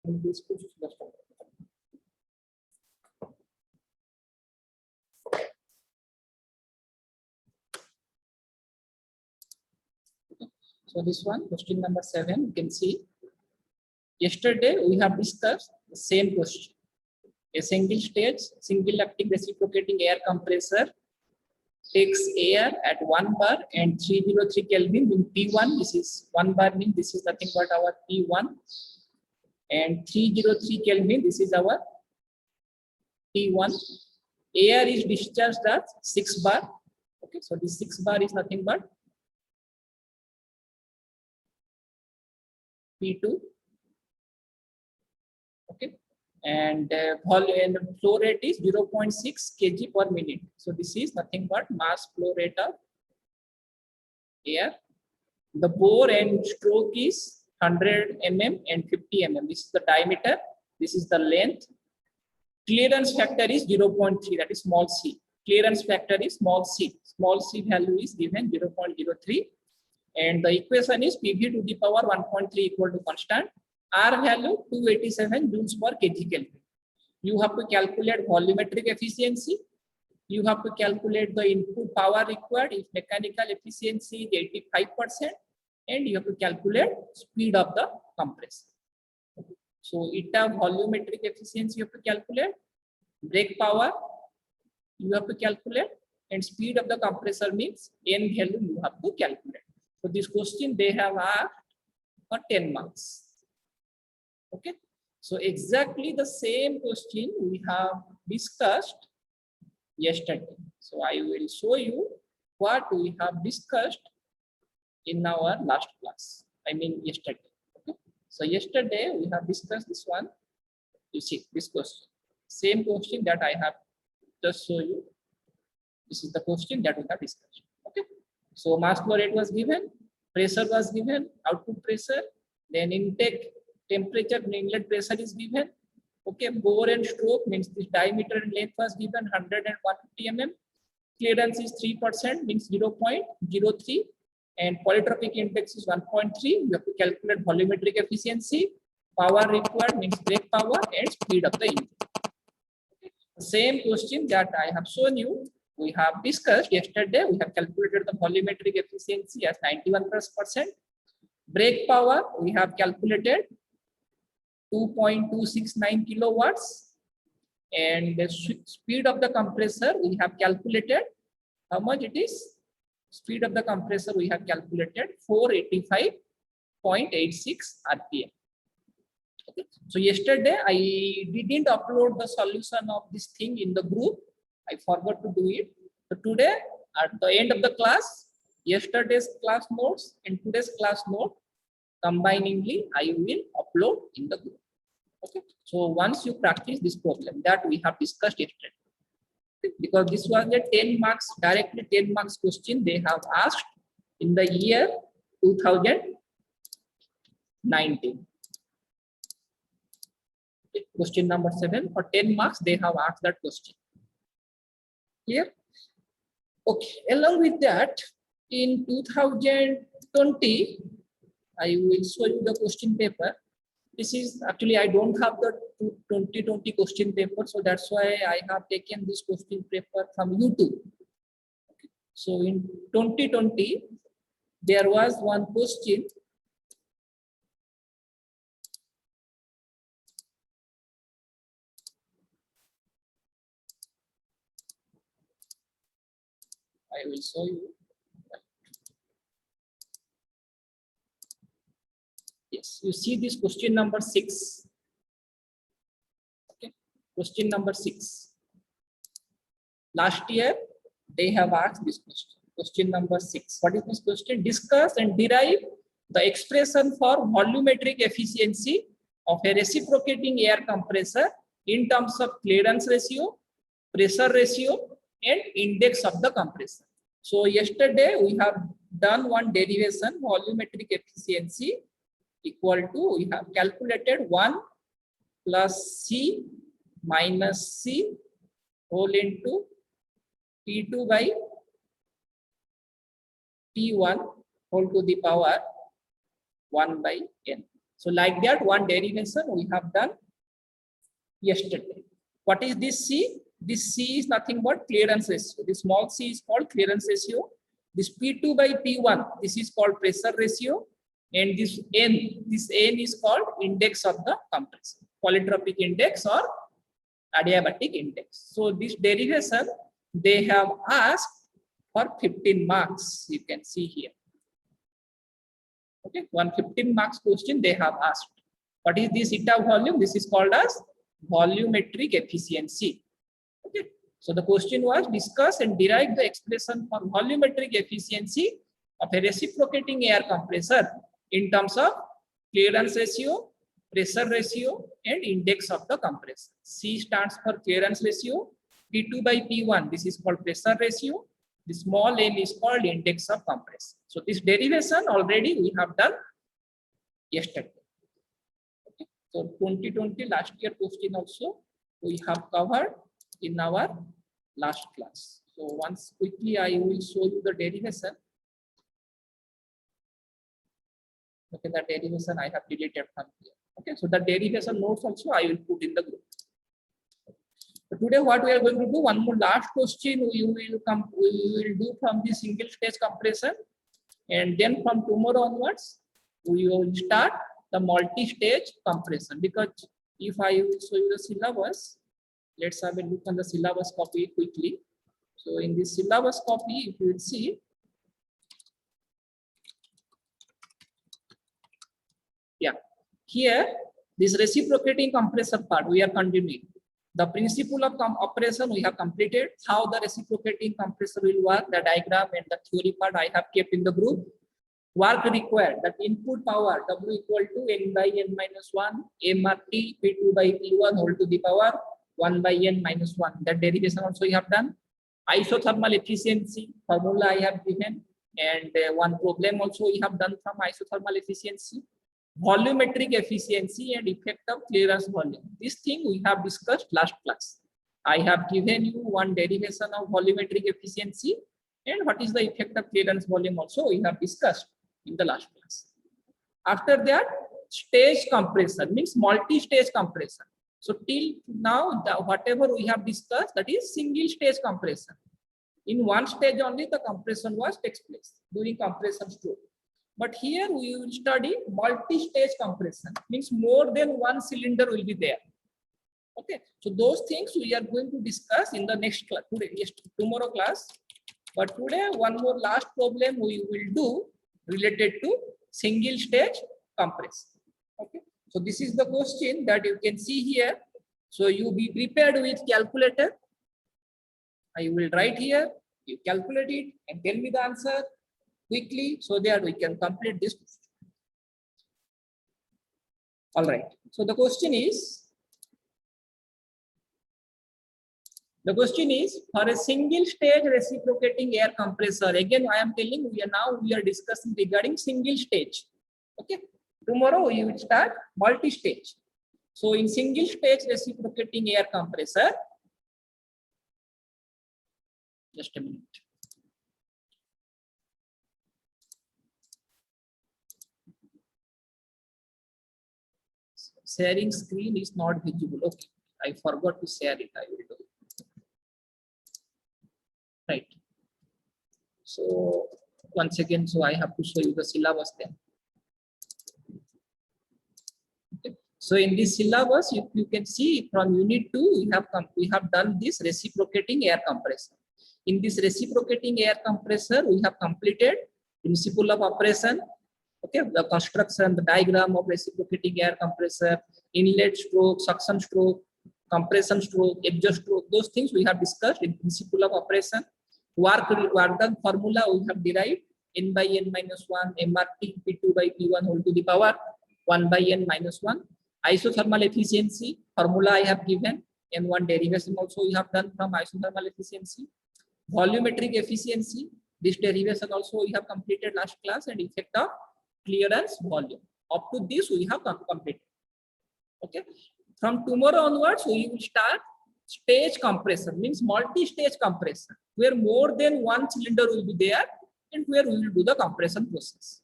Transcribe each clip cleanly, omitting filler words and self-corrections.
this question. So this one, question number 7, you can see. Yesterday we have discussed the same question. A single stage, single acting reciprocating air compressor takes air at 1 bar and 303 Kelvin in P1. This is 1 bar means this is nothing but our P1, and 303 Kelvin, this is our P1. Air is discharged at 6 bar. Okay, so this 6 bar is nothing but P2. Okay, and volume and flow rate is 0.6 kg per minute. So this is nothing but mass flow rate of air. The bore and stroke is 100 mm and 50 mm. This is the diameter. This is the length. Clearance factor is 0.3. That is small c. Clearance factor is small c. Small c value is given 0.03. And the equation is PV to the power 1.3 equal to constant. R value 287 joules per kg Kelvin. You have to calculate volumetric efficiency. You have to calculate the input power required if mechanical efficiency is 85%, and you have to calculate speed of the compressor. So eta volumetric efficiency you have to calculate, brake power you have to calculate, and speed of the compressor means N value you have to calculate. So this question they have asked for 10 marks. Okay, so exactly the same question we have discussed yesterday. So I will show you what we have discussed in our last class. I mean yesterday. Okay, so yesterday we have discussed this one. You see this question, same question that I have just show you. This is the question that we have discussed. Okay, so mass flow rate was given, pressure was given, output pressure, then intake temperature and inlet pressure is given. Okay, bore and stroke means this diameter and length was given 100 and 150 mm. Clearance is 3% means 0.03, and polytropic index is 1.3. You have to calculate volumetric efficiency. Power required means brake power and speed of the engine. Okay. The same question that I have shown you, we have discussed yesterday. We have calculated the volumetric efficiency as 91%. Brake power we have calculated 2.269 kilowatts, and the speed of the compressor we have calculated how much it is. Speed of the compressor we have calculated 485.86 rpm. Okay, so yesterday I didn't upload the solution of this thing in the group. I forgot to do it. So today at the end of the class, yesterday's class notes and today's class note combiningly I will upload in the group. Okay, so once you practice this problem that we have discussed yesterday, because this was a 10 marks, directly 10 marks question they have asked in the year 2019. Okay, question number 7 for 10 marks they have asked that question. Clear? Okay, along with that, in 2020 I will show you the question paper. This is actually I don't have the 2020 question paper, so that's why I have taken this question paper from YouTube. Okay. So in 2020 there was one question. I will show you. Yes, you see this question number 6. Okay, question number 6. Last year they have asked this question. Question number 6. What is this question? Discuss and derive the expression for volumetric efficiency of a reciprocating air compressor in terms of clearance ratio, pressure ratio, and index of the compressor. So yesterday we have done one derivation, volumetric efficiency equal to, we have calculated 1 plus C minus C whole into P2 by P1 whole to the power 1 by N. So like that, one derivation we have done yesterday. What is this C? This C is nothing but clearance ratio. This small c is called clearance ratio. This P2 by P1, this is called pressure ratio. And this N is called index of the compressor, polytropic index or adiabatic index. So this derivation, they have asked for 15 marks. You can see here. Okay, 115 marks question they have asked. What is this eta volume? This is called as volumetric efficiency. Okay, so the question was discuss and derive the expression for volumetric efficiency of a reciprocating air compressor in terms of clearance ratio, pressure ratio, and index of the compressor. C stands for clearance ratio, P2 by P1, this is called pressure ratio, the small n is called index of compressor. So this derivation already we have done yesterday. Okay. So 2020 last year question also we have covered in our last class. So once quickly I will show you the derivation. Okay, the derivation I have deleted from here. Okay, so the derivation notes also I will put in the group. So today what we are going to do, one more last question we will do from the single stage compression, and then from tomorrow onwards we will start the multi-stage compression. Because if I will show you the syllabus, let's have a look on the syllabus copy quickly. So in this syllabus copy, if you will see, yeah, here this reciprocating compressor part we are continuing. The principle of operation we have completed. How the reciprocating compressor will work, the diagram and the theory part I have kept in the group. Work required, that input power W equal to N by N minus 1 MRT P2 by P1 whole to the power 1 by N minus 1. That derivation also we have done. Isothermal efficiency formula I have given, and one problem also we have done from isothermal efficiency. Volumetric efficiency and effect of clearance volume. This thing we have discussed last class. I have given you one derivation of volumetric efficiency, and what is the effect of clearance volume also we have discussed in the last class. After that, stage compression means multi-stage compression. So till now, whatever we have discussed, that is single stage compression. In one stage only the compression takes place during compression stroke. But here we will study multi-stage compression, means more than one cylinder will be there. Okay, so those things we are going to discuss in the next class, tomorrow class. But today, one more last problem we will do related to single stage compression. Okay, so this is the question that you can see here. So you be prepared with calculator. I will write here, you calculate it and tell me the answer quickly so that we can complete this. All right. So the question is for a single stage reciprocating air compressor. Again, I am telling we are discussing regarding single stage. Okay. Tomorrow we will start multi-stage. So in single stage reciprocating air compressor, just a minute. Sharing screen is not visible. Okay, I forgot to share it. I will do it. Right. So once again, so I have to show you the syllabus then. Okay. So in this syllabus, you can see from unit 2, we have done this reciprocating air compressor. In this reciprocating air compressor, we have completed principle of operation. Okay, the construction, the diagram of reciprocating air compressor, inlet stroke, suction stroke, compression stroke, exhaust stroke, those things we have discussed in principle of operation. Work done formula we have derived, N by N minus 1 MRT P2 by P1 whole to the power 1 by N minus 1. Isothermal efficiency formula I have given, and one derivation also we have done from isothermal efficiency. Volumetric efficiency, this derivation also we have completed last class, and effect of clearance volume. Up to this we have completed. Okay, from tomorrow onwards we will start stage compression, means multi-stage compression, where more than one cylinder will be there and where we will do the compression process.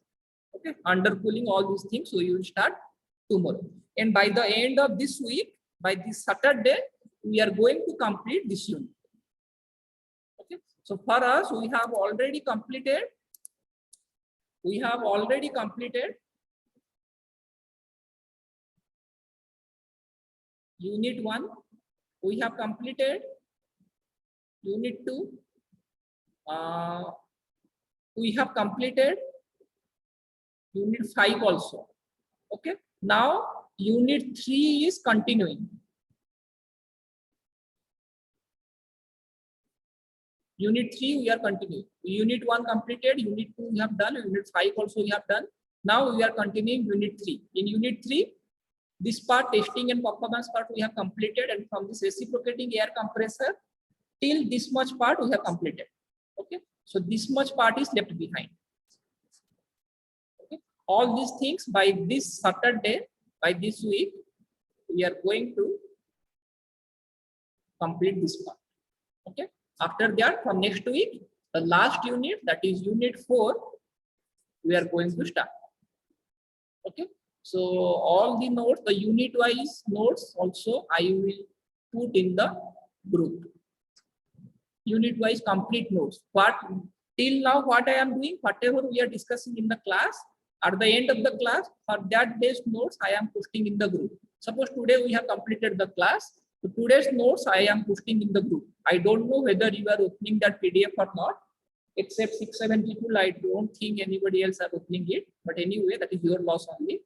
Okay, undercooling, all these things, so you will start tomorrow. And by the end of this week, by this Saturday, we are going to complete this unit. Okay. So for us, we have already completed. Unit 1. We have completed Unit 2. We have completed Unit 5 also. Okay. Now Unit 3 is continuing. Unit 3 we are continuing. Unit 1 completed, Unit 2 we have done, Unit 5 also we have done. Now we are continuing Unit 3. In Unit 3, this part, testing and performance part, we have completed, and from this reciprocating air compressor till this much part we have completed. Okay, so this much part is left behind. Okay, all these things by this Saturday, by this week, we are going to complete this part. Okay. After that, from next week, the last unit, that is Unit 4, we are going to start. Okay. So all the notes, the unit-wise notes also I will put in the group. Unit-wise complete notes. But till now, what I am doing, whatever we are discussing in the class, at the end of the class, for that based notes, I am posting in the group. Suppose today we have completed the class. So today's notes I am posting in the group. I don't know whether you are opening that PDF or not, except 6-7 people. I don't think anybody else are opening it. But anyway, that is your loss only.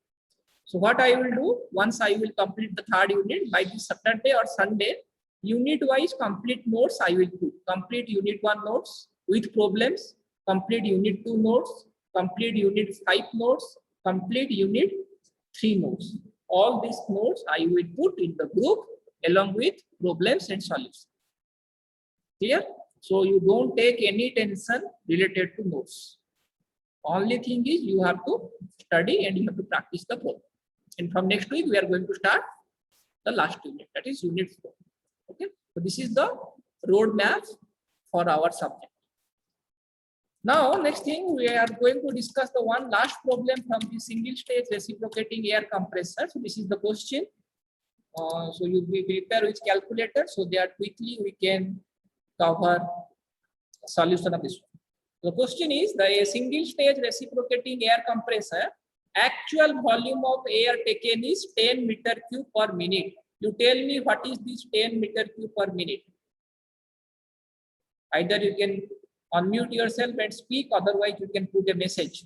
So what I will do, once I will complete the third unit by this Saturday or Sunday, unit-wise complete notes I will put. Complete Unit 1 notes with problems, complete Unit 2 notes, complete Unit 5 notes, complete Unit 3 notes. All these notes I will put in the group along with problems and solutions. Clear? So you don't take any tension related to notes. Only thing is you have to study and you have to practice the problem. And from next week, we are going to start the last unit, that is Unit 4. Okay, so this is the roadmap for our subject. Now, next thing, we are going to discuss the one last problem from the single stage reciprocating air compressor. So this is the question. So you will prepare with calculator so that quickly we can cover the solution of this one. The question is, the single stage reciprocating air compressor, actual volume of air taken is 10 meter cube per minute. You tell me what is this 10 meter cube per minute. Either you can unmute yourself and speak, otherwise you can put a message.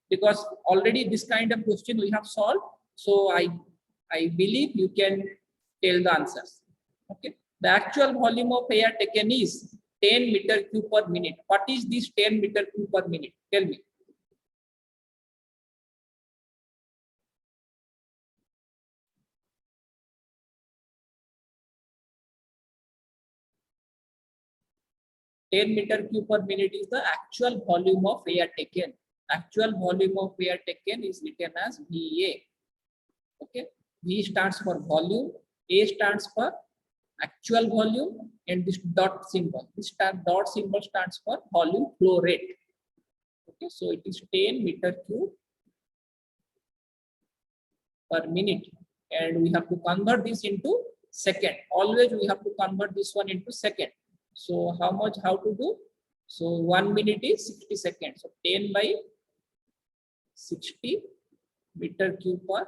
Because already this kind of question we have solved. So I believe you can tell the answers. Okay. The actual volume of air taken is 10 meter cube per minute. What is this 10 meter cube per minute? Tell me. Meter cube per minute is the actual volume of air taken. Actual volume of air taken is written as VA. Okay. V stands for volume, A stands for actual volume, and this dot symbol. This dot symbol stands for volume flow rate. Okay, so it is 10 meter cube per minute, and we have to convert this into second. Always we have to convert this one into second. So how much? How to do? So 1 minute is 60 seconds. So 10 by 60 meter cube per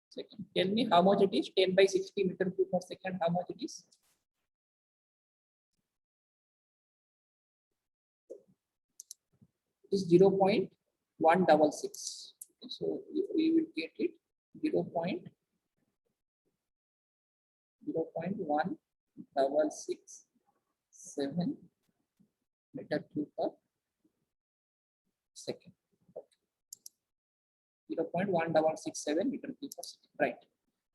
second. Tell me how much it is. 10 by 60 meter cube per second. How much it is? It is 0.166. So we will get it 0.166 7 meter cube per second. 0.1667 meter cube per second. Right.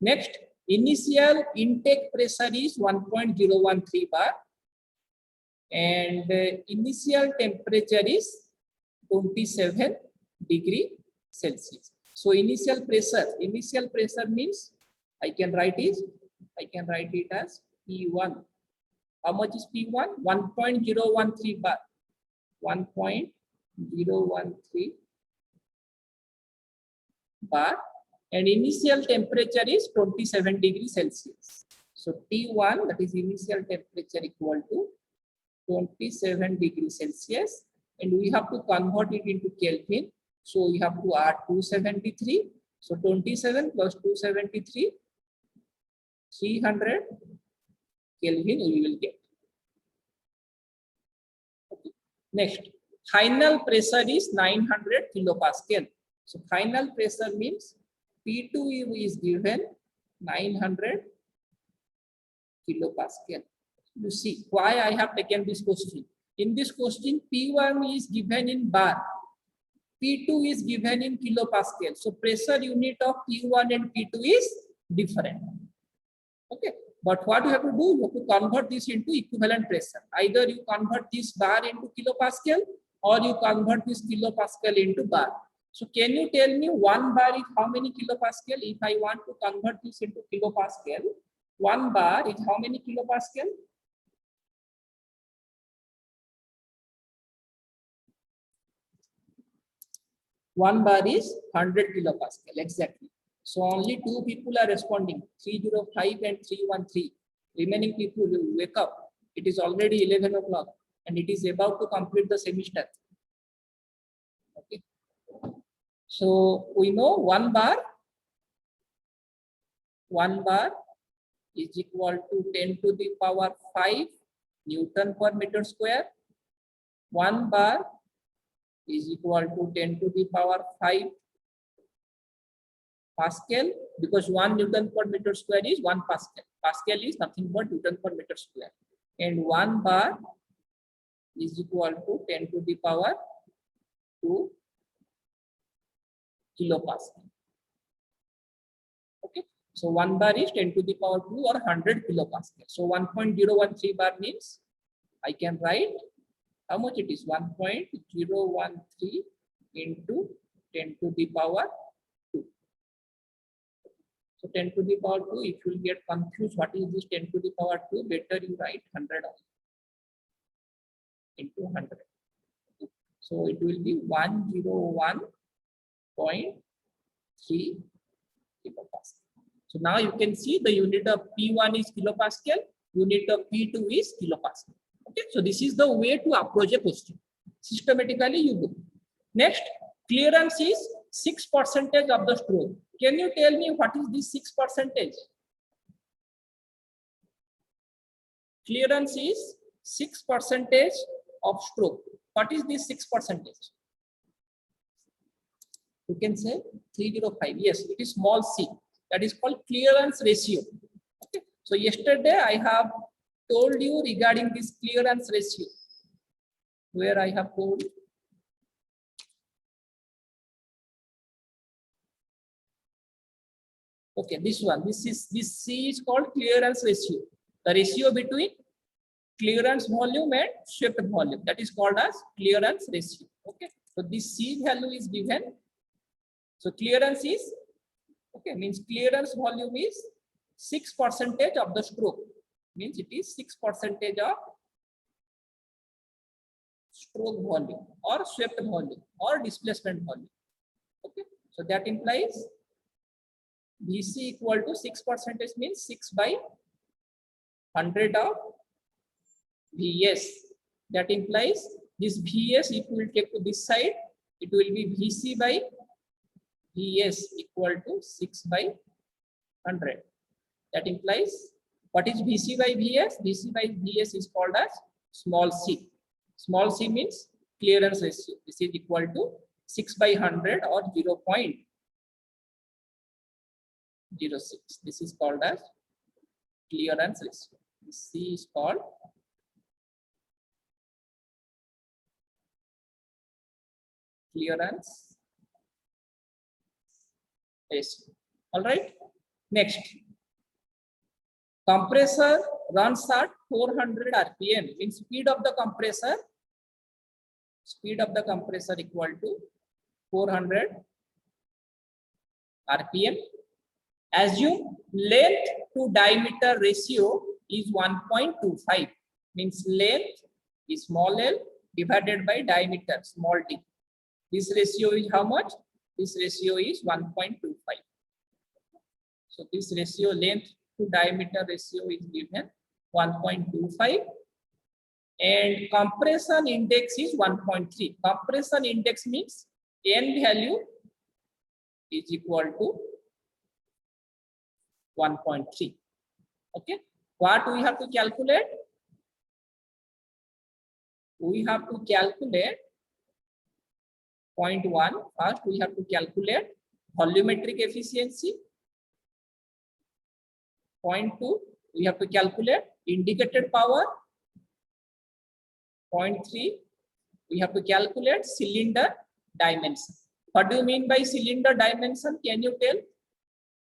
Next, initial intake pressure is 1.013 bar, and initial temperature is 27 degree Celsius. So initial pressure means I can write it as P1. How much is P1? 1.013 bar. 1.013 bar. and initial temperature is 27 degrees Celsius. So T1, that is initial temperature, equal to 27 degrees Celsius, and we have to convert it into Kelvin. So we have to add 273. So 27 plus 273, 300 Kelvin we will get. Okay. Next, final pressure is 900 kilopascal. So final pressure means P2 is given 900 kilopascal. You see why I have taken this question. In this question, P1 is given in bar, P2 is given in kilopascal. So pressure unit of P1 and P2 is different. Okay, but what you have to do, you have to convert this into equivalent pressure. Either you convert this bar into kilopascal or you convert this kilopascal into bar. So can you tell me 1 bar is how many kilopascal? If I want to convert this into kilopascal, 1 bar is how many kilopascal? One bar is 100 kilopascal, exactly. So only 2 people are responding, 305 and 313. Remaining people will wake up. It is already 11 o'clock and it is about to complete the semester. Okay. So we know 1 bar is equal to 10 to the power 5 Newton per meter square. 1 bar is equal to 10 to the power 5 Pascal, because 1 Newton per meter square is 1 Pascal. Pascal is nothing but Newton per meter square. And 1 bar is equal to 10 to the power 2 kilopascal. Okay. So 1 bar is 10 to the power 2 or 100 kilopascal. So 1.013 bar means I can write how much it is, 1.013 into 10 to the power 2. So 10 to the power 2, if you will get confused what is this 10 to the power 2, better you write 100 into 100. So it will be 101.3 kilopascal. So now you can see the unit of P1 is kilopascal, unit of P2 is kilopascal. Okay, so this is the way to approach a question. Systematically you do. Next, clearance is 6% of the stroke. Can you tell me what is this 6%? Clearance is 6% of stroke. What is this 6%? You can say 305. Yes, it is small c. That is called clearance ratio. Okay. So yesterday I have told you regarding this clearance ratio, where I have told okay, this one, this C is called clearance ratio, the ratio between clearance volume and swept volume, that is called as clearance ratio. Okay, so this C value is given. So clearance is okay, means clearance volume is 6% of the stroke, means it is 6% of stroke volume or swept volume or displacement volume. Okay, so that implies VC equal to 6% means 6 by 100 of VS. That implies this VS, if we will take to this side, it will be VC by VS equal to 6 by 100. That implies what is VC by VS? VC by VS is called as small c. Small c means clearance ratio. This is equal to 6 by 100 or 0.06. This is called as clearance ratio. C is called clearance ratio. All right. Next, compressor runs at 400 RPM. In speed of the compressor equal to 400 RPM. Assume length to diameter ratio is 1.25. Means length is small l divided by diameter small d. This ratio is how much? This ratio is 1.25. So this ratio, length to diameter ratio, is given 1.25, and compression index is 1.3. Compression index means N value is equal to 1.3. Okay, what we have to calculate? We have to calculate point 1. First, we have to calculate volumetric efficiency. Point 2, we have to calculate indicated power. Point 3, we have to calculate cylinder dimension. What do you mean by cylinder dimension? Can you tell?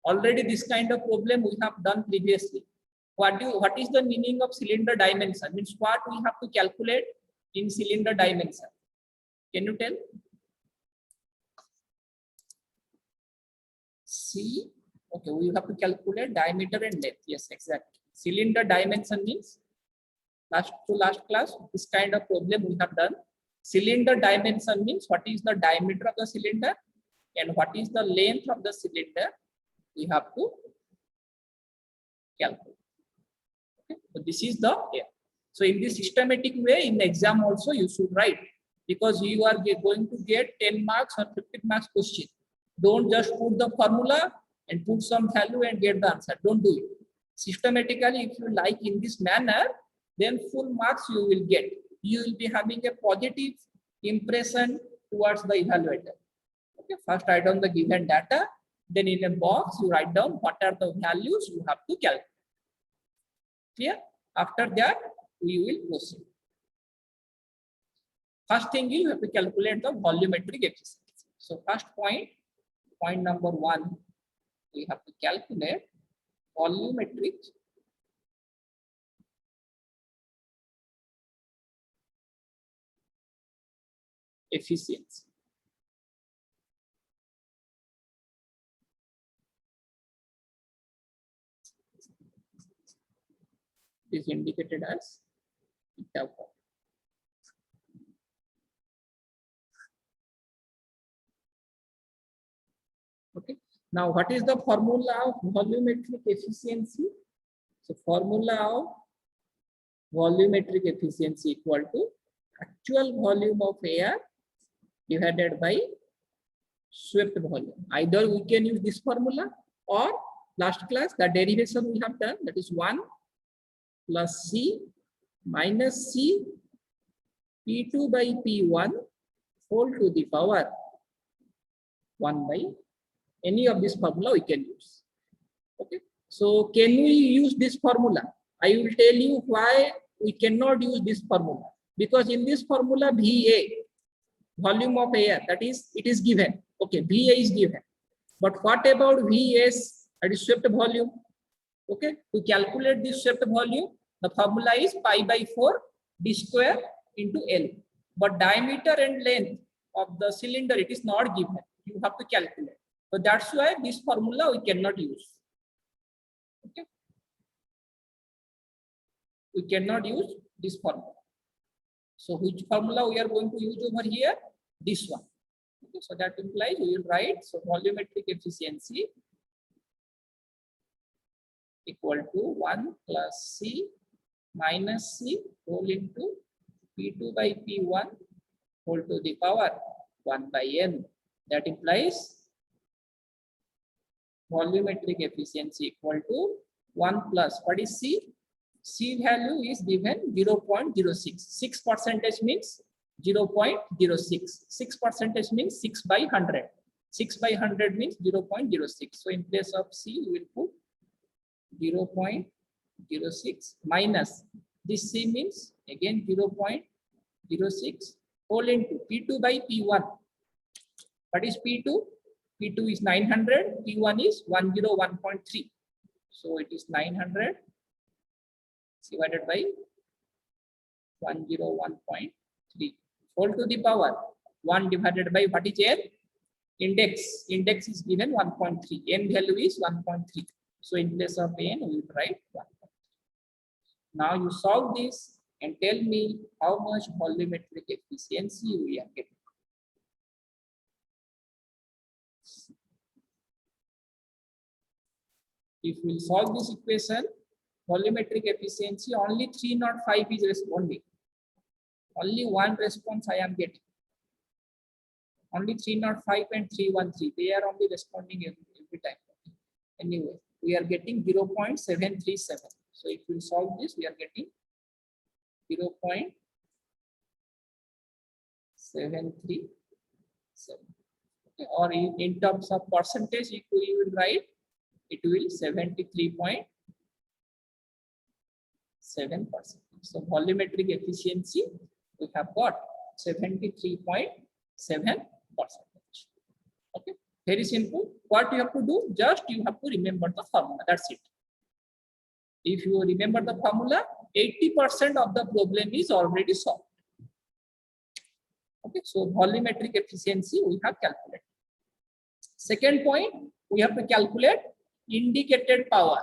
Already this kind of problem we have done previously. What is the meaning of cylinder dimension? Means what we have to calculate in cylinder dimension? Can you tell? See, okay, we have to calculate diameter and length. Yes, exactly. Cylinder dimension means last class, this kind of problem we have done. Cylinder dimension means what is the diameter of the cylinder and what is the length of the cylinder. We have to calculate. Okay, so this is the air. So in this systematic way, in the exam also you should write, because you are going to get 10 marks or 15 marks question. Don't just put the formula and put some value and get the answer. Don't do it. Systematically, if you like in this manner, then full marks you will get. You will be having a positive impression towards the evaluator. Okay, first write down the given data, then in a box you write down what are the values you have to calculate. Clear? After that, we will proceed. First thing you have to calculate the volumetric efficiency. So first point number 1, we have to calculate volumetric efficiency. It is indicated as eta. Okay. Now, what is the formula of volumetric efficiency? So, formula of volumetric efficiency equal to actual volume of air divided by swept volume. Either we can use this formula, or last class the derivation we have done, that is 1 plus C minus C P2 by P1 whole to the power 1 by any of this formula we can use. Okay. So can we use this formula? I will tell you why we cannot use this formula. Because in this formula, VA, volume of air, that is, it is given. Okay, VA is given. But what about VS, that is swept volume? Okay, to calculate this swept volume, the formula is pi by 4 d square into L. But diameter and length of the cylinder, it is not given. You have to calculate. So that's why this formula we cannot use. Okay, we cannot use this formula. So which formula we are going to use over here? This one. Okay, so that implies we will write, so volumetric efficiency equal to 1 plus C minus C whole into P2 by P1 whole to the power 1 by N. That implies volumetric efficiency equal to 1 plus, what is C? C value is given 0.06. 6% means 0.06. 6% means 6 by 100. 6 by 100 means 0.06. So in place of C, we will put 0.06 minus this C means again 0.06 whole into P2 by P1. What is P2? P2 is 900, P1 is 101.3. So it is 900 divided by 101.3 whole to the power 1 divided by what is N? Index. Index is given 1.3. N value is 1.3. So in place of N, we will write 1.3. Now you solve this and tell me how much volumetric efficiency we are getting. If we solve this equation, volumetric efficiency, only 305 is responding. Only one response I am getting. Only 305 and 313. They are only responding every time. Anyway, we are getting 0.737. So if we solve this, we are getting 0.737. Okay. Or in terms of percentage, if we will write, it will 73.7%. So volumetric efficiency, we have got 73.7%. Okay, very simple. What you have to do, just you have to remember the formula. That's it. If you remember the formula, 80% of the problem is already solved. Okay, so volumetric efficiency we have calculated. Second point, we have to calculate indicated power.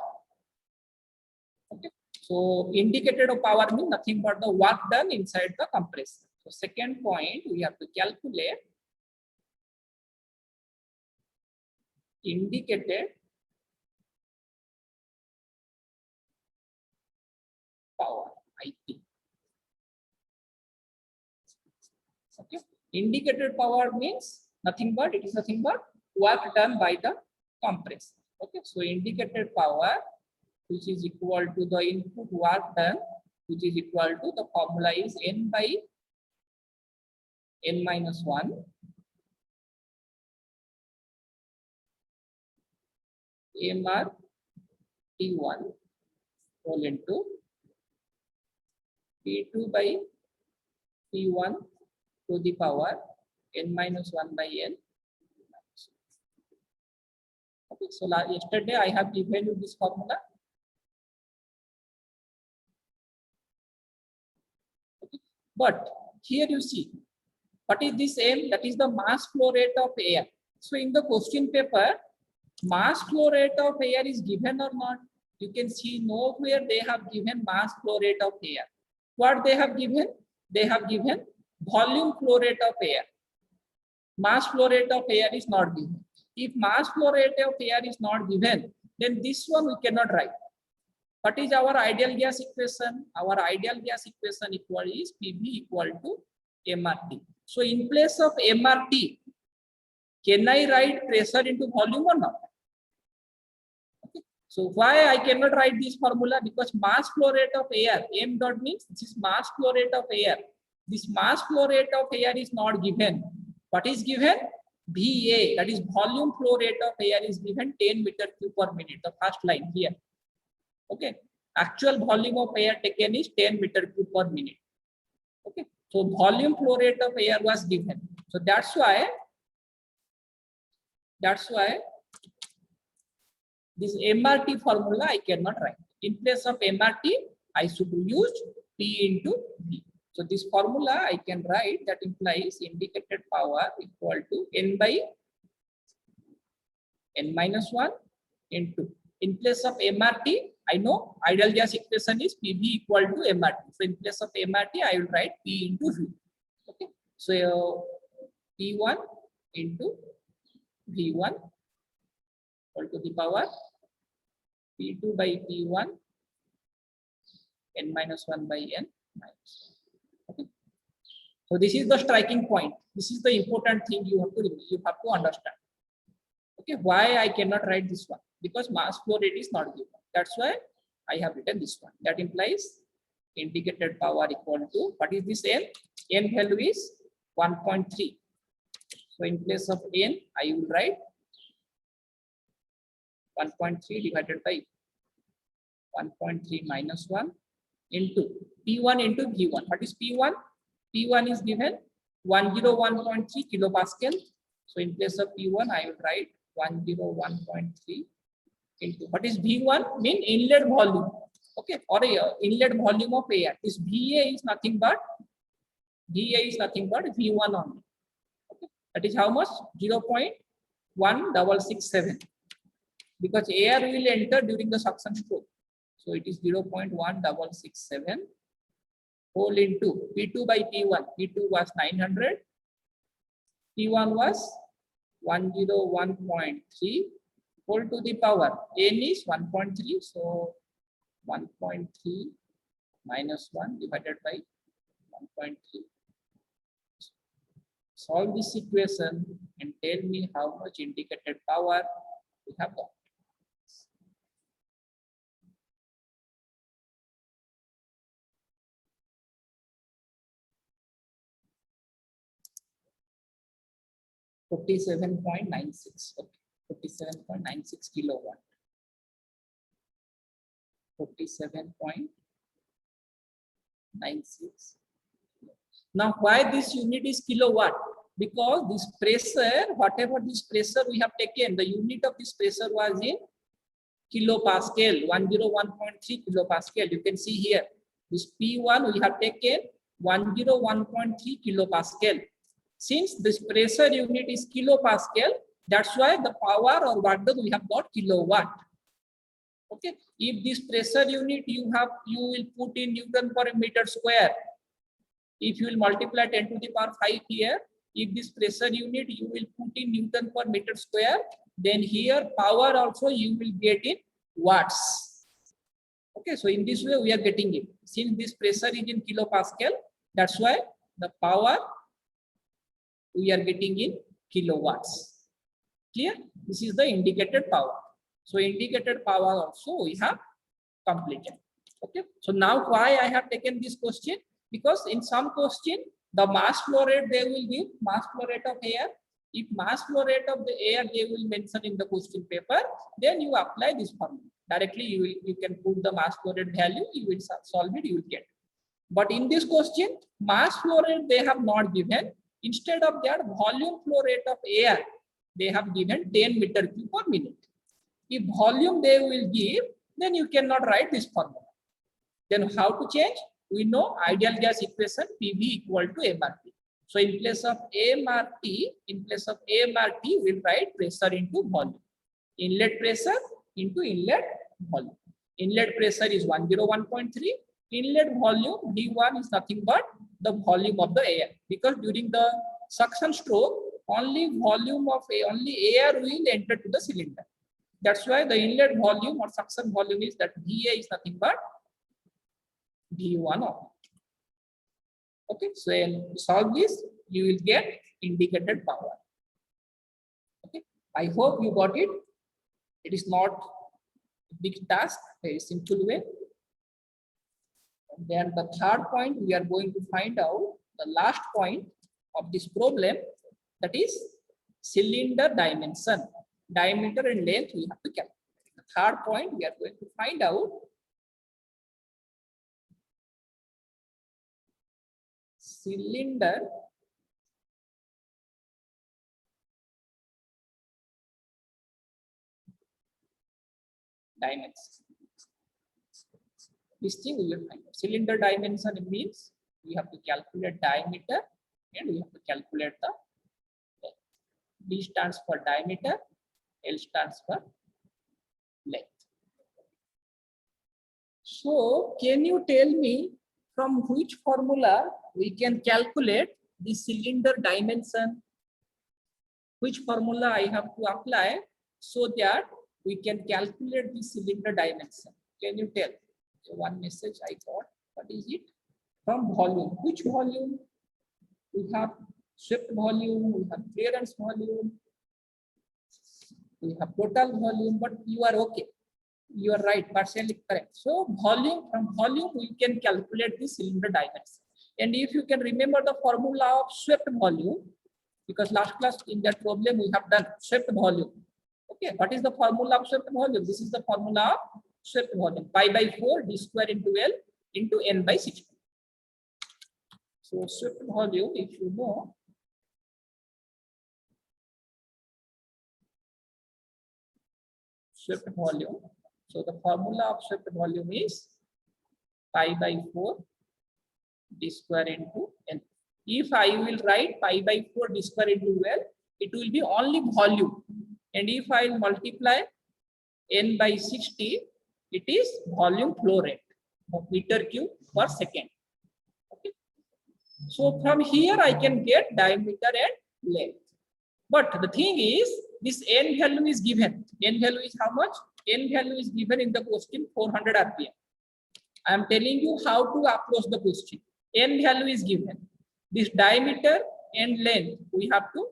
Okay, so indicated power means nothing but the work done inside the compressor. So second point, we have to calculate indicated power, IP. Okay, indicated power means nothing but, it is nothing but work done by the compressor. Okay, so indicated power, which is equal to the input work done, which is equal to, the formula is N by N minus 1 MR T1 whole into P2 by P1 to the power N minus 1 by N. Okay, so yesterday I have given you this formula. Okay. But here you see, what is this M? That is the mass flow rate of air. So in the question paper, mass flow rate of air is given or not? You can see nowhere they have given mass flow rate of air. What they have given? They have given volume flow rate of air. Mass flow rate of air is not given. If mass flow rate of air is not given, then this one we cannot write. What is our ideal gas equation? Our ideal gas equation equal is PV equal to MRT. So in place of MRT, can I write pressure into volume or not? Okay. So why I cannot write this formula? Because mass flow rate of air, M dot means this is mass flow rate of air. This mass flow rate of air is not given. What is given? VA, that is volume flow rate of air, is given 10 meter cube per minute, the first line here. Okay, actual volume of air taken is 10 meter cube per minute. Okay, so volume flow rate of air was given. So that's why this MRT formula I cannot write. In place of MRT, I should use P into V. So this formula I can write, that implies indicated power equal to N by N minus 1 into, in place of MRT, I know ideal gas equation is PV equal to MRT. So in place of MRT, I will write P into V. Okay, so P1 into V1 equal to the power P2 by P1 N minus 1 by N minus 1. Okay. So this is the striking point. This is the important thing you have to understand. Okay, why I cannot write this one? Because mass flow rate is not given. That's why I have written this one. That implies indicated power equal to, what is this N? N value is 1.3. So in place of N, I will write 1.3 divided by 1.3 minus 1 into P1 into V1. What is P1? P1 is given 101.3 kilopascal. So in place of P1, I will write 101.3 into, what is V1? Mean inlet volume. Okay, or inlet volume of air. This VA is nothing but V1 only. Okay, that is how much? 0.1667. Because air will enter during the suction stroke. So it is 0.1667 whole into P2 by P1. P2 was 900. P1 was 101.3 whole to the power n is 1.3. So 1.3 minus 1 divided by 1.3. Solve this equation and tell me how much indicated power we have got. $47.96. Okay, 47.96 kilowatt. 47.96. Now, why this unit is kilowatt? Because this pressure, whatever this pressure we have taken, the unit of this pressure was in kilopascal, 101.3 kilopascal. You can see here, this P1 we have taken 101.3 kilopascal. Since this pressure unit is kilopascal, that's why the power or work done we have got kilowatt. Okay, if this pressure unit you will put in Newton per meter square. If you will multiply 10 to the power 5 here, if this pressure unit you will put in Newton per meter square, then here power also you will get in watts. Okay, so in this way we are getting it. Since this pressure is in kilopascal, that's why the power we are getting in kilowatts. Clear? This is the indicated power. So indicated power also we have completed. Okay, so now why I have taken this question? Because in some question, the mass flow rate they will give mass flow rate of air. If mass flow rate of the air they will mention in the question paper, then you apply this formula. Directly you can put the mass flow rate value, you will solve it, you will get. But in this question, mass flow rate they have not given. Instead of that, volume flow rate of air, they have given 10 meter cube per minute. If volume they will give, then you cannot write this formula. Then how to change? We know ideal gas equation PV equal to MRT. So in place of MRT, we'll write pressure into volume. Inlet pressure into inlet volume. Inlet pressure is 101.3. Inlet volume D1 is nothing but the volume of the air, because during the suction stroke only air will enter to the cylinder. That's why the inlet volume or suction volume is that VA is nothing but D1 of. Okay, so in solve this, you will get indicated power. Okay, I hope you got it. It is not a big task, very simple way. And then the third point we are going to find out, the last point of this problem, that is cylinder dimension, diameter and length we have to calculate. The third point we are going to find out cylinder dimension. This thing we will find out. Cylinder dimension means we have to calculate diameter and we have to calculate the length. D stands for diameter, L stands for length. So can you tell me from which formula we can calculate the cylinder dimension? Which formula I have to apply so that we can calculate the cylinder dimension? Can you tell? So one message I got. What is it? From volume. Which volume? We have swept volume, we have clearance volume, we have total volume, but you are okay. You are right, partially correct. So volume, from volume we can calculate the cylinder dimension. And if you can remember the formula of swept volume, because last class in that problem we have done swept volume. Okay, what is the formula of swept volume? This is the formula of swept volume, pi by 4 d square into L into n by 60. So swept volume, if you know, swept volume. So the formula of swept volume is pi by 4 d square into n. If I will write pi by 4 d square into L, it will be only volume. And if I will multiply n by 60, it is volume flow rate of meter cube per second. Okay. So from here I can get diameter and length. But the thing is, this n value is given. N value is how much? N value is given in the question 400 RPM. I am telling you how to approach the question. N value is given. This diameter and length we have to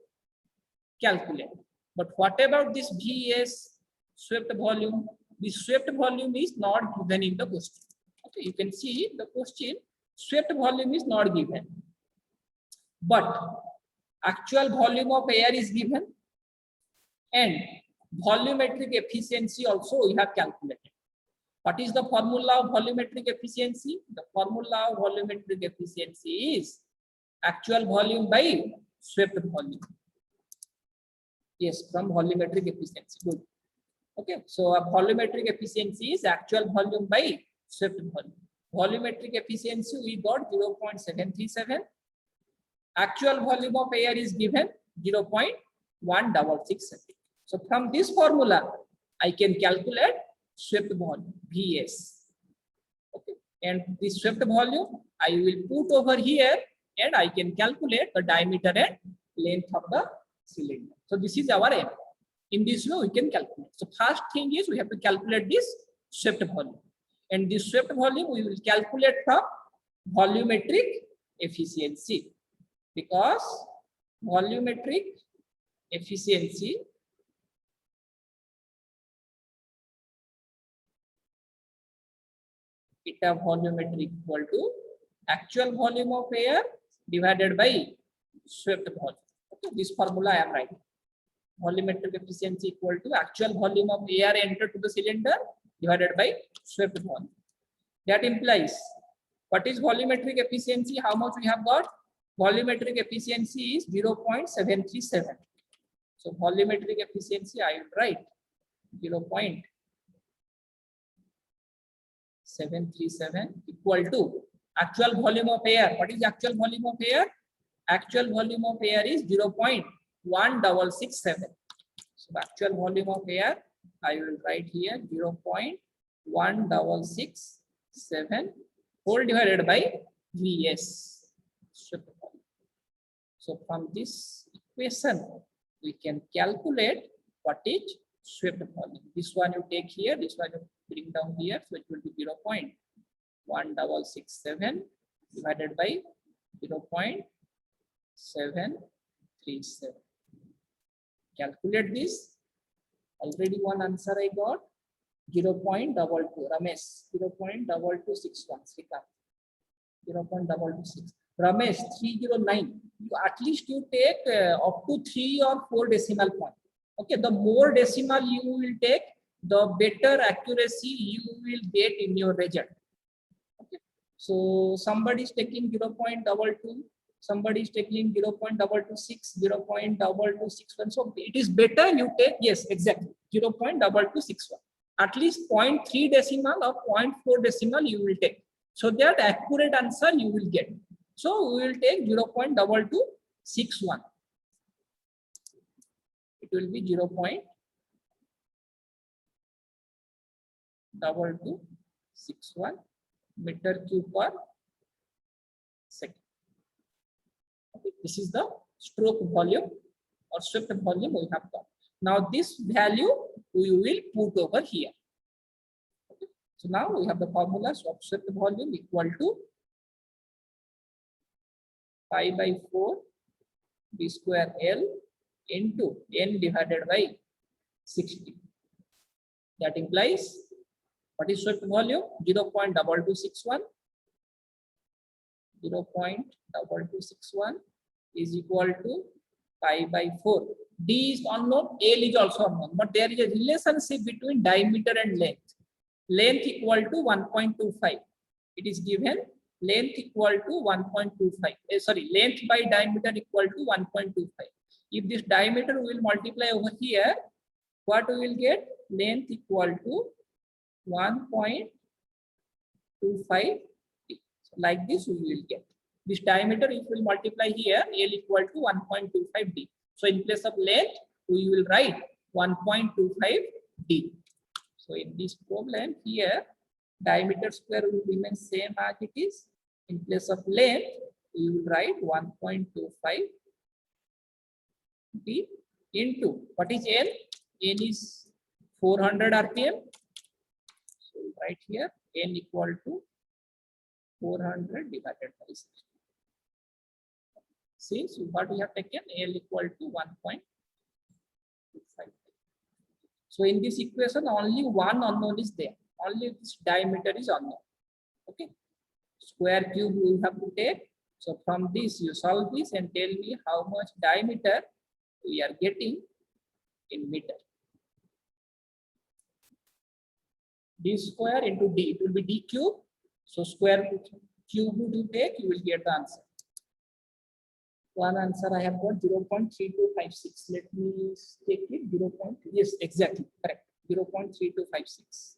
calculate. But what about this VS swept volume? The swept volume is not given in the question. Okay, you can see the question swept volume is not given, but actual volume of air is given and volumetric efficiency also we have calculated. What is the formula of volumetric efficiency? The formula of volumetric efficiency is actual volume by swept volume. Yes, from volumetric efficiency. Good. Okay, so a volumetric efficiency is actual volume by swept volume. Volumetric efficiency we got 0.737. Actual volume of air is given 0.1667. So from this formula, I can calculate swept volume VS. Okay, and this swept volume I will put over here, and I can calculate the diameter and length of the cylinder. So this is our aim. In this way, we can calculate. So first thing is we have to calculate this swept volume, and this swept volume we will calculate from volumetric efficiency, because volumetric efficiency eta volumetric equal to actual volume of air divided by swept volume. Okay, this formula I am writing. Volumetric efficiency equal to actual volume of air entered to the cylinder divided by swept volume. That implies, what is volumetric efficiency? How much we have got? Volumetric efficiency is 0.737. So volumetric efficiency I will write 0.737 equal to actual volume of air. What is actual volume of air? Actual volume of air is 0.1667. So the actual volume of air I will write here 0.1667 whole divided by VS. So from this equation we can calculate what is swept volume. This one you take here, this one you bring down here, so it will be 0.1667 divided by 0.737. Calculate this. Already one answer I got, 0.22. Ramesh, 0.2261. 0.226. Ramesh, 309. At least you take up to 3 or 4 decimal point. Okay, the more decimal you will take, the better accuracy you will get in your result. Okay, so somebody is taking 0.22, somebody is taking 0.226, 0.2261. So it is better you take, yes, exactly 0.2261. At least 0.3 decimal or 0.4 decimal you will take. So that accurate answer you will get. So we will take 0.2261. It will be 0.2261 meter cube per second. Okay, this is the stroke volume or swept volume we have got. Now this value we will put over here. Okay, so now we have the formula of swept volume equal to pi by 4 b square L into n divided by 60. That implies, what is swept volume? 0.2261. 0.2261 is equal to pi by 4. D is unknown, L is also unknown, but there is a relationship between diameter and length. Length equal to 1.25. It is given length equal to 1.25. Length by diameter equal to 1.25. If this diameter will multiply over here, what we will get? Length equal to 1.25. So like this we will get. This diameter, if we will multiply here, L equal to 1.25 D. So in place of length, we will write 1.25 D. So in this problem here, diameter square will remain same as it is. In place of length, we will write 1.25 D. into what is N? N is 400 RPM. So right here N equal to 400 divided by 60. See, so what we have taken L equal to 1.25. So in this equation, only one unknown is there. Only this diameter is unknown. Okay. Square cube we have to take. So from this, you solve this and tell me how much diameter we are getting in meter. D square into D, it will be D cube. So square cube you take, you will get the answer. One answer I have got 0.3256. Let me take it 0. Yes, exactly correct. 0.3256.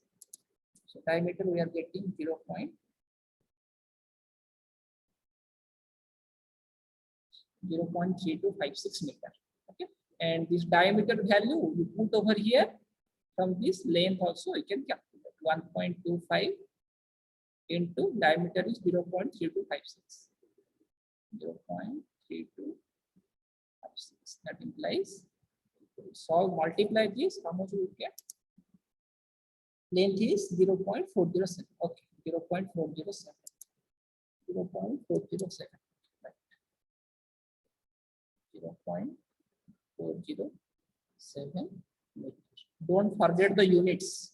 So diameter we are getting 0.3256 meter. Okay, and this diameter value you put over here. From this length also you can calculate 1.25 into diameter is 0.3256. 0.3256. That implies solve multiply this. How much we will get? Length is 0.407. Okay, 0.407. 0.407. Right. 0.407 meters. Don't forget the units.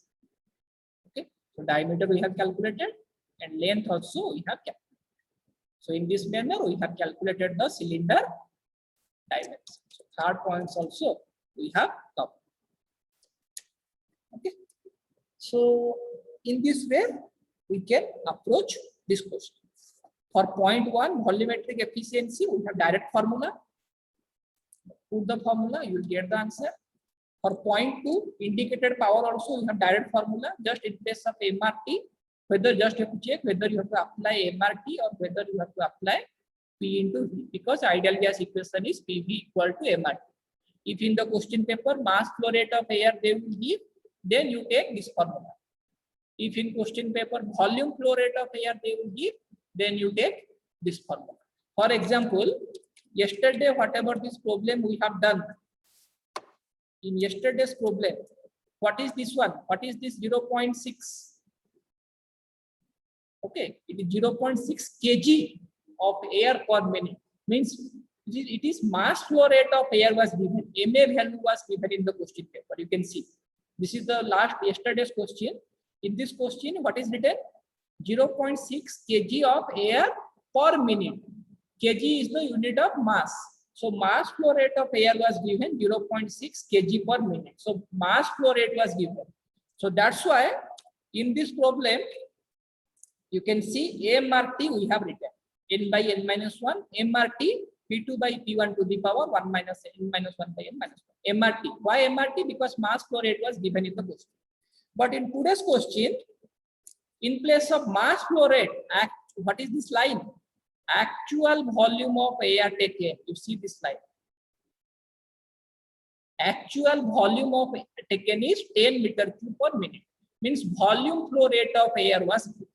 Okay, so diameter we have calculated and length also we have calculated. So in this manner we have calculated the cylinder diameter. So third points also we have covered. Okay. So in this way we can approach this question. For point 1 volumetric efficiency, we have direct formula. Put the formula, you will get the answer. For point 2 indicated power also, we have direct formula. Just in place of MRT, whether just you have to check whether you have to apply MRT or whether you have to apply P into V, because ideal gas equation is PV equal to MRT. If in the question paper mass flow rate of air they will give, then you take this formula. If in question paper volume flow rate of air they will give, then you take this formula. For example, yesterday whatever this problem we have done, in yesterday's problem, what is this one? What is this 0.6? Okay, it is 0.6 kg of air per minute. Means it is mass flow rate of air was given. MA value was given in the question paper. You can see. This is the last yesterday's question. In this question, what is written? 0.6 kg of air per minute. Kg is the unit of mass. So mass flow rate of air was given 0.6 kg per minute. So mass flow rate was given. So that's why in this problem, you can see MRT we have written. N by N minus 1, MRT, P2 by P1 to the power 1 minus N minus 1 by N minus 1. MRT. Why MRT? Because mass flow rate was given in the question. But in today's question, in place of mass flow rate, what is this line? Actual volume of air taken. You see this line. Actual volume of taken is 10 meter cube per minute. Means volume flow rate of air was given.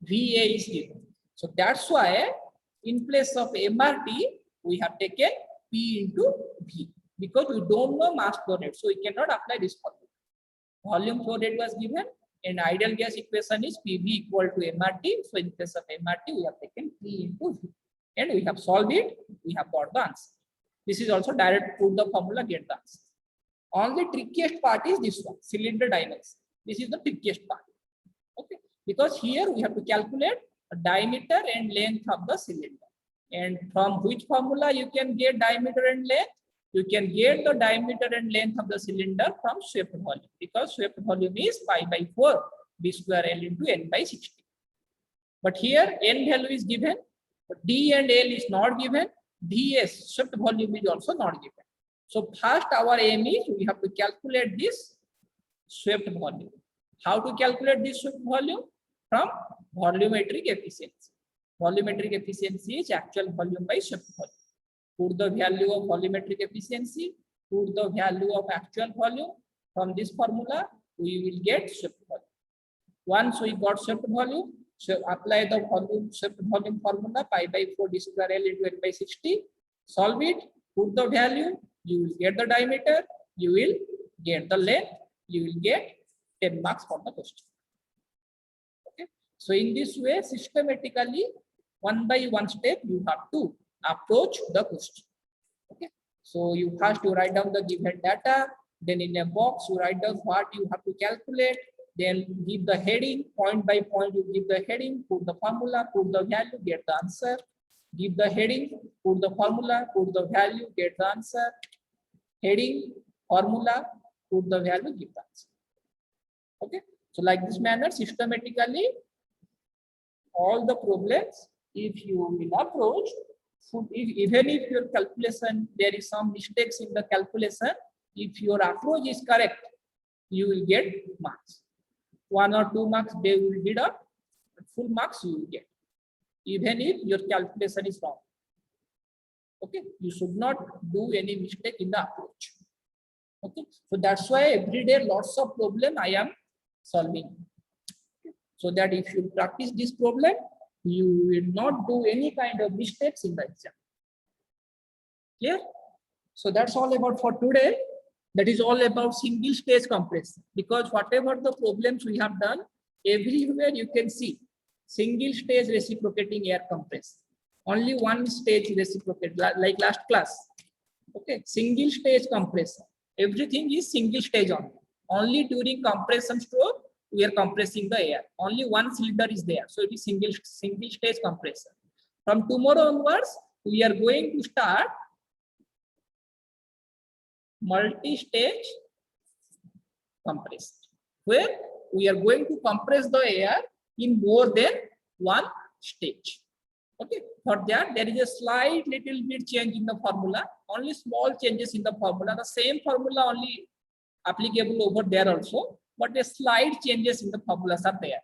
VA is given. So that's why in place of MRT, we have taken P into V, because we don't know mass flow rate. So we cannot apply this formula. Volume flow rate was given and ideal gas equation is PV equal to MRT. So in place of MRT, we have taken P into V and we have solved it. We have got the answer. This is also direct, put the formula, get the answer. Only trickiest part is this one, cylinder dimension. This is the trickiest part. Okay, because here we have to calculate diameter and length of the cylinder. And from which formula you can get diameter and length? You can get the diameter and length of the cylinder from swept volume, because swept volume is pi by 4 d square L into N by 60. But here N value is given, but D and L is not given. DS, swept volume, is also not given. So first our aim is we have to calculate this swept volume. How to calculate this swept volume? From volumetric efficiency. Volumetric efficiency is actual volume by swept volume. Put the value of volumetric efficiency, put the value of actual volume. From this formula, we will get swept volume. Once we got swept volume, so apply the volume swept volume formula, pi by 4 d square L into N by 60. Solve it. Put the value, you will get the diameter, you will get the length, you will get 10 marks for the question. Okay. So in this way, systematically, one by one step, you have to approach the question. Okay. So you have to write down the given data. Then in a box, you write down what you have to calculate. Then give the heading, point by point, you give the heading, put the formula, put the value, get the answer. Give the heading, put the formula, put the value, get the answer. Heading, formula, put the value, give the answer. Okay. So like this manner, systematically, all the problems, if you will approach, even if your calculation, there is some mistakes in the calculation, if your approach is correct, you will get marks. 1 or 2 marks they will deduct, but full marks you will get, even if your calculation is wrong. Okay, you should not do any mistake in the approach. Okay, so that's why every day lots of problem I am solving, so that if you practice this problem, you will not do any kind of mistakes in the exam. Clear? So that's all about for today. That is all about single stage compression, because whatever the problems we have done, everywhere you can see single stage reciprocating air compressor. Only one stage reciprocate, like last class. Okay, single stage compressor. Everything is single stage only. Only during compression stroke, we are compressing the air. Only one cylinder is there. So it is single stage compressor. From tomorrow onwards, we are going to start multi-stage compressor, where we are going to compress the air in more than one stage. Okay, for that there is a slight little bit change in the formula, only small changes in the formula. The same formula only applicable over there also, but a slight changes in the formulas are there.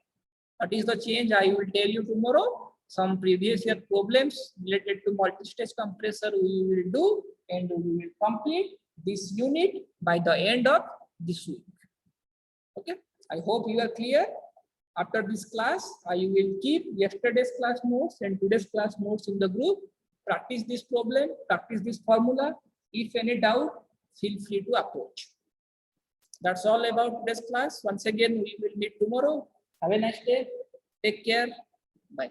What is the change? I will tell you tomorrow. Some previous year problems related to multi-stage compressor we will do, and we will complete this unit by the end of this week. Okay, I hope you are clear. After this class, I will keep yesterday's class notes and today's class notes in the group. Practice this problem, practice this formula. If any doubt, feel free to approach. That's all about today's class. Once again, we will meet tomorrow. Have a nice day. Take care. Bye.